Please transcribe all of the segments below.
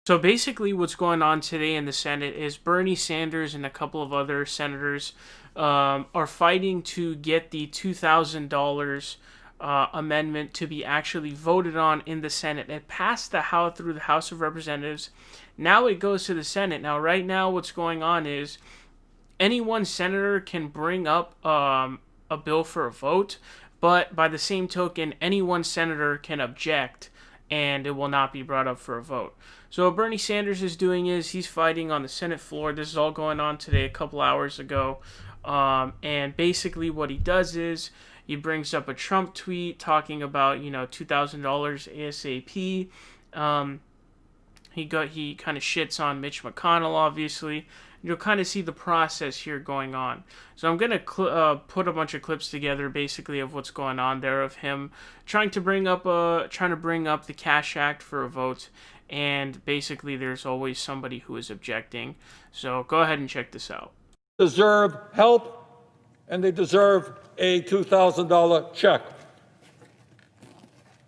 So basically what's going on today in the Senate is Bernie Sanders and a couple of other senators are fighting to get the $2,000 amendment to be actually voted on in the Senate. It passed the House through the House of Representatives. Now it goes to the Senate. Now, right now, what's going on is any one senator can bring up a bill for a vote, but by the same token, any one senator can object and it will not be brought up for a vote. So what Bernie Sanders is doing is he's fighting on the Senate floor. This is all going on today, a couple hours ago. And basically what he does is he brings up a Trump tweet talking about, $2,000 ASAP. He kind of shits on Mitch McConnell, obviously. You'll kind of see the process here going on. So I'm going to put a bunch of clips together basically of what's going on there, of him trying to bring up the Cash Act for a vote, and basically there's always somebody who is objecting. So go ahead and check this out. Deserve help, and they deserve a $2,000 check.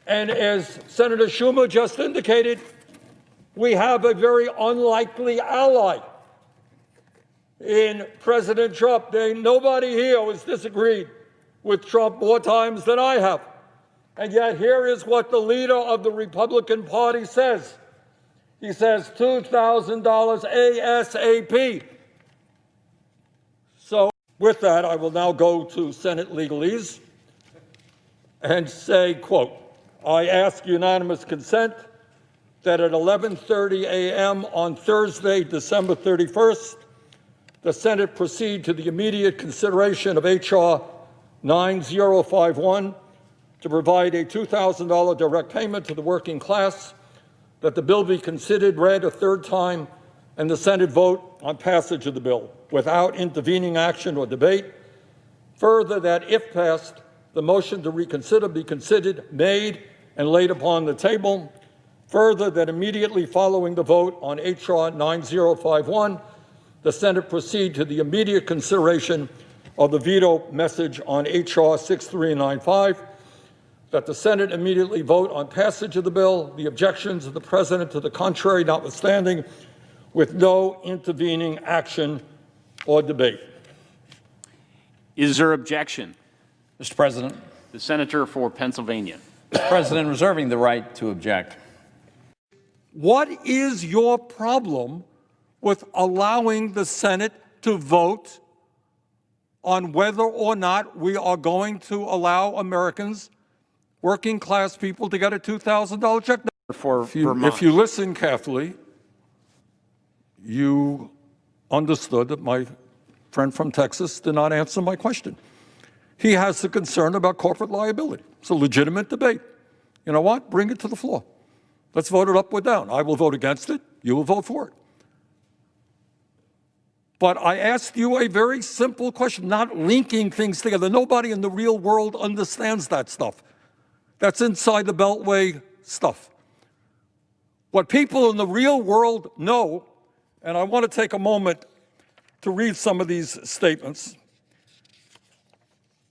And as Senator Schumer just indicated, we have a very unlikely ally in President Trump. Nobody here has disagreed with Trump more times than I have. And yet here is what the leader of the Republican Party says. He says $2,000 ASAP. So with that, I will now go to Senate legalese and say, quote, I ask unanimous consent that at 11:30 a.m. on Thursday, December 31st, the Senate proceed to the immediate consideration of H.R. 9051 to provide a $2,000 direct payment to the working class, that the bill be considered, read a third time, and the Senate vote on passage of the bill without intervening action or debate. Further, that if passed, the motion to reconsider be considered, made, and laid upon the table. Further, that immediately following the vote on H.R. 9051, the Senate proceed to the immediate consideration of the veto message on H.R. 6395, that the Senate immediately vote on passage of the bill, the objections of the President to the contrary notwithstanding, with no intervening action or debate. Is there objection? Mr. President. The Senator for Pennsylvania. Mr. President, reserving the right to object. What is your problem with allowing the Senate to vote on whether or not we are going to allow Americans, working class people, to get a $2,000 check? For If you listen carefully, you understood that my friend from Texas did not answer my question. He has a concern about corporate liability. It's a legitimate debate. You know what? Bring it to the floor. Let's vote it up or down. I will vote against it. You will vote for it. But I asked you a very simple question, not linking things together. Nobody in the real world understands that stuff. That's inside the Beltway stuff. What people in the real world know, and I want to take a moment to read some of these statements,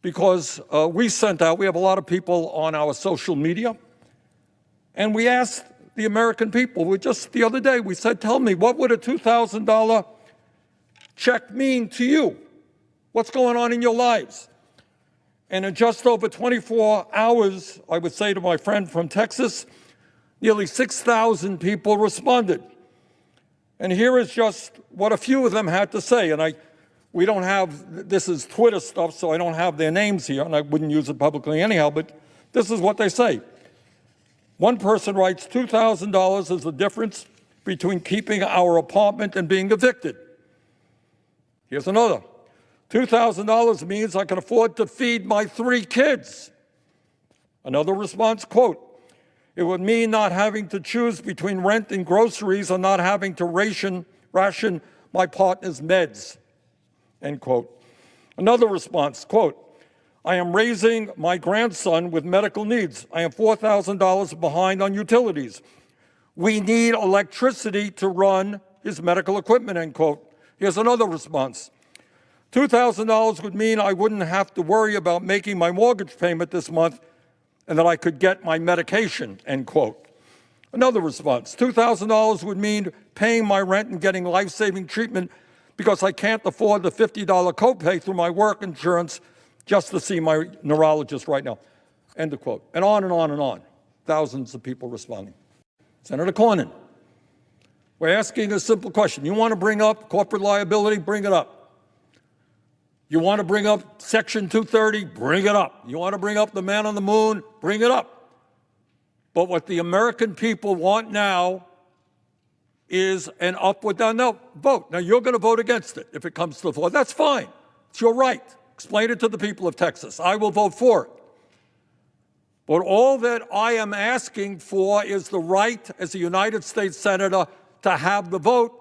because we have a lot of people on our social media, and we asked the American people, just the other day, we said, tell me, what would a $2,000 check mean to you? What's going on in your lives? And in just over 24 hours, I would say to my friend from Texas, nearly 6,000 people responded. And here is just what a few of them had to say. And we don't have, this is Twitter stuff, so I don't have their names here, and I wouldn't use it publicly anyhow, but this is what they say. One person writes, $2,000 is the difference between keeping our apartment and being evicted. Here's another. $2,000 means I can afford to feed my 3 kids. Another response, quote, it would mean not having to choose between rent and groceries or not having to ration my partner's meds, end quote. Another response, quote, I am raising my grandson with medical needs. I am $4,000 behind on utilities. We need electricity to run his medical equipment, end quote. Here's another response. $2,000 would mean I wouldn't have to worry about making my mortgage payment this month and that I could get my medication, end quote. Another response, $2,000 would mean paying my rent and getting life-saving treatment because I can't afford the $50 copay through my work insurance just to see my neurologist right now. End of quote. And on and on and on. Thousands of people responding. Senator Cornyn, we're asking a simple question. You want to bring up corporate liability? Bring it up. You want to bring up Section 230? Bring it up. You want to bring up the man on the moon? Bring it up. But what the American people want now is an up or down vote. Now, you're going to vote against it if it comes to the floor. That's fine. It's your right. Explain it to the people of Texas. I will vote for it. But all that I am asking for is the right as a United States Senator to have the vote.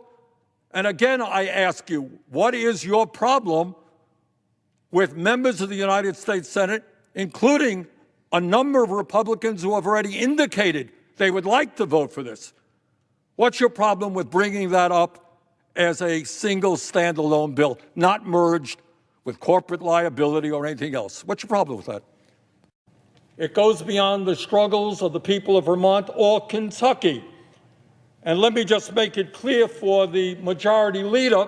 And again, I ask you, what is your problem with members of the United States Senate, including a number of Republicans who have already indicated they would like to vote for this? What's your problem with bringing that up as a single standalone bill, not merged with corporate liability or anything else? What's your problem with that? It goes beyond the struggles of the people of Vermont or Kentucky. And let me just make it clear for the majority leader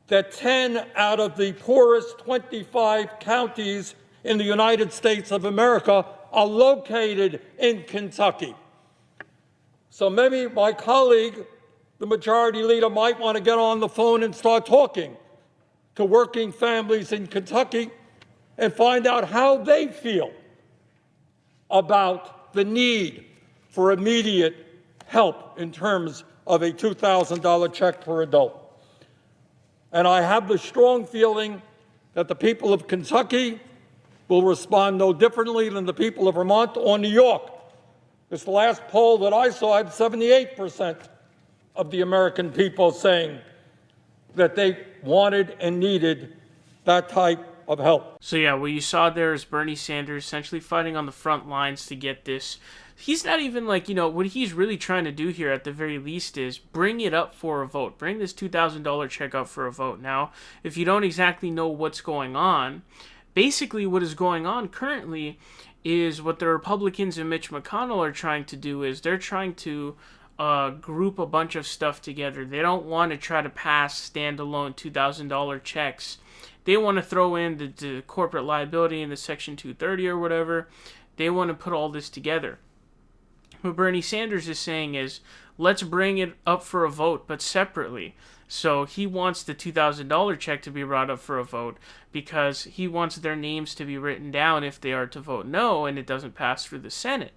that 10 out of the poorest 25 counties in the United States of America are located in Kentucky. So maybe my colleague, the majority leader, might want to get on the phone and start talking to working families in Kentucky and find out how they feel about the need for immediate help in terms of a $2,000 check per adult. And I have the strong feeling that the people of Kentucky will respond no differently than the people of Vermont or New York. This last poll that I saw had 78% of the American people saying that they wanted and needed that type of help. So yeah, what you saw there is Bernie Sanders essentially fighting on the front lines to get this. He's not even like, what he's really trying to do here at the very least is bring it up for a vote. Bring this $2,000 check up for a vote. Now, if you don't exactly know what's going on, basically what is going on currently is what the Republicans and Mitch McConnell are trying to do is they're trying to group a bunch of stuff together. They don't want to try to pass standalone $2,000 checks. They want to throw in the corporate liability in the Section 230 or whatever. They want to put all this together. What Bernie Sanders is saying is, let's bring it up for a vote, but separately. So he wants the $2,000 check to be brought up for a vote because he wants their names to be written down if they are to vote no and it doesn't pass through the Senate.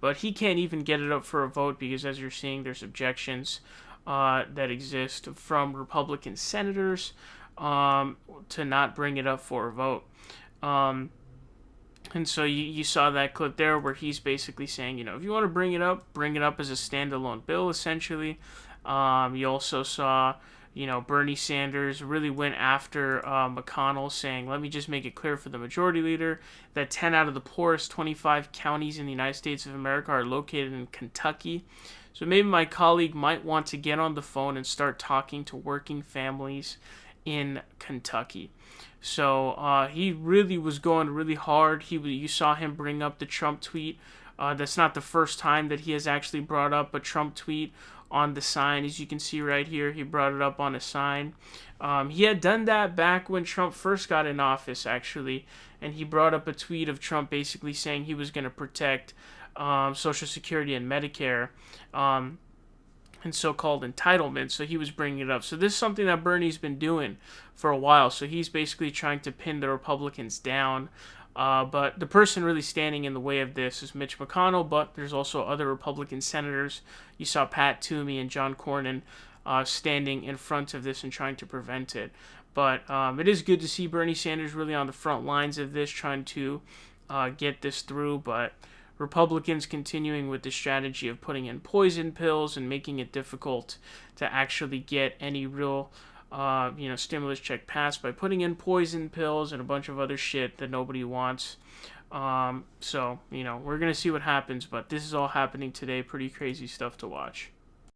But he can't even get it up for a vote because, as you're seeing, there's objections that exist from Republican senators to not bring it up for a vote. And so you saw that clip there where he's basically saying, if you want to bring it up as a standalone bill, essentially. You also saw, Bernie Sanders really went after McConnell, saying, let me just make it clear for the majority leader that 10 out of the poorest 25 counties in the United States of America are located in Kentucky. So maybe my colleague might want to get on the phone and start talking to working families in Kentucky. So he really was going really hard. You saw him bring up the Trump tweet. That's not the first time that he has actually brought up a Trump tweet on the sign. As you can see right here, he brought it up on a sign. He had done that back when Trump first got in office, actually, and he brought up a tweet of Trump basically saying he was going to protect Social Security and Medicare and so-called entitlements, so he was bringing it up. So this is something that Bernie's been doing for a while, so he's basically trying to pin the Republicans down. But the person really standing in the way of this is Mitch McConnell, but there's also other Republican senators. You saw Pat Toomey and John Cornyn standing in front of this and trying to prevent it. But it is good to see Bernie Sanders really on the front lines of this, trying to get this through, but Republicans continuing with the strategy of putting in poison pills and making it difficult to actually get any real stimulus check passed by putting in poison pills and a bunch of other shit that nobody wants. So we're going to see what happens, but this is all happening today. Pretty crazy stuff to watch.